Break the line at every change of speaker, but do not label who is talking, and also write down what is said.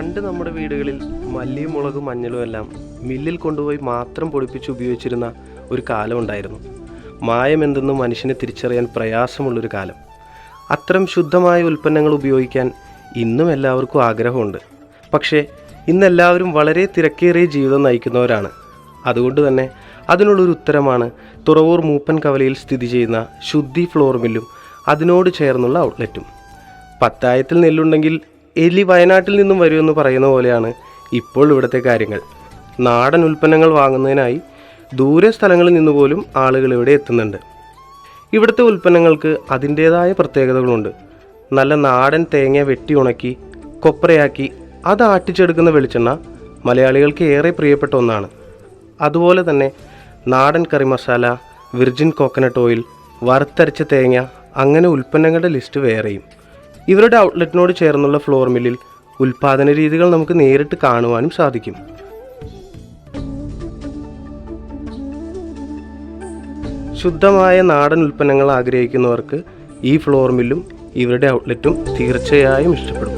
പണ്ട് നമ്മുടെ വീടുകളിൽ മല്ലിയും മുളകും മഞ്ഞളും എല്ലാം മില്ലിൽ കൊണ്ടുപോയി മാത്രം പൊടിപ്പിച്ച് ഉപയോഗിച്ചിരുന്ന ഒരു കാലം ഉണ്ടായിരുന്നു. മായം എന്തെന്ന് മനുഷ്യന് തിരിച്ചറിയാൻ പ്രയാസമുള്ളൊരു കാലം. അത്തരം ശുദ്ധമായ ഉൽപ്പന്നങ്ങൾ ഉപയോഗിക്കാൻ ഇന്നും എല്ലാവർക്കും ആഗ്രഹമുണ്ട്. പക്ഷേ ഇന്നെല്ലാവരും വളരെ തിരക്കേറിയ ജീവിതം നയിക്കുന്നവരാണ്. അതുകൊണ്ട് തന്നെ അതിനുള്ളൊരു ഉത്തരമാണ് തുറവൂർ മൂപ്പൻ കവലയിൽ സ്ഥിതി ചെയ്യുന്ന ശുദ്ധി ഫ്ലോർ മില്ലും അതിനോട് ചേർന്നുള്ള ഔട്ട്ലെറ്റും. പത്തായത്തിൽ നെല്ലുണ്ടെങ്കിൽ എലി വയനാട്ടിൽ നിന്നും വരുമെന്ന് പറയുന്ന പോലെയാണ് ഇപ്പോൾ ഇവിടുത്തെ കാര്യങ്ങൾ. നാടൻ ഉൽപ്പന്നങ്ങൾ വാങ്ങുന്നതിനായി ദൂരെ സ്ഥലങ്ങളിൽ നിന്ന് പോലും ആളുകൾ ഇവിടെ എത്തുന്നുണ്ട്. ഇവിടുത്തെ ഉൽപ്പന്നങ്ങൾക്ക് അതിൻ്റേതായ പ്രത്യേകതകളുണ്ട്. നല്ല നാടൻ തേങ്ങ വെട്ടി ഉണക്കി കൊപ്രയാക്കി അത് ആട്ടിച്ചെടുക്കുന്ന വെളിച്ചെണ്ണ മലയാളികൾക്ക് ഏറെ പ്രിയപ്പെട്ട ഒന്നാണ്. അതുപോലെ തന്നെ നാടൻ കറി മസാല, വിർജിൻ കോക്കനട്ട് ഓയിൽ, വറുത്തരച്ച തേങ്ങ, അങ്ങനെ ഉൽപ്പന്നങ്ങളുടെ ലിസ്റ്റ് വേറെയും. ഇവരുടെ ഔട്ട്ലെറ്റിനോട് ചേർന്നുള്ള ഫ്ലോർ മില്ലിൽ ഉൽപ്പാദന രീതികൾ നമുക്ക് നേരിട്ട് കാണുവാനും സാധിക്കും. ശുദ്ധമായ നാടൻ ഉൽപ്പന്നങ്ങൾ ആഗ്രഹിക്കുന്നവർക്ക് ഈ ഫ്ലോർ മില്ലും ഇവരുടെ ഔട്ട്ലെറ്റും തീർച്ചയായും ഇഷ്ടപ്പെടും.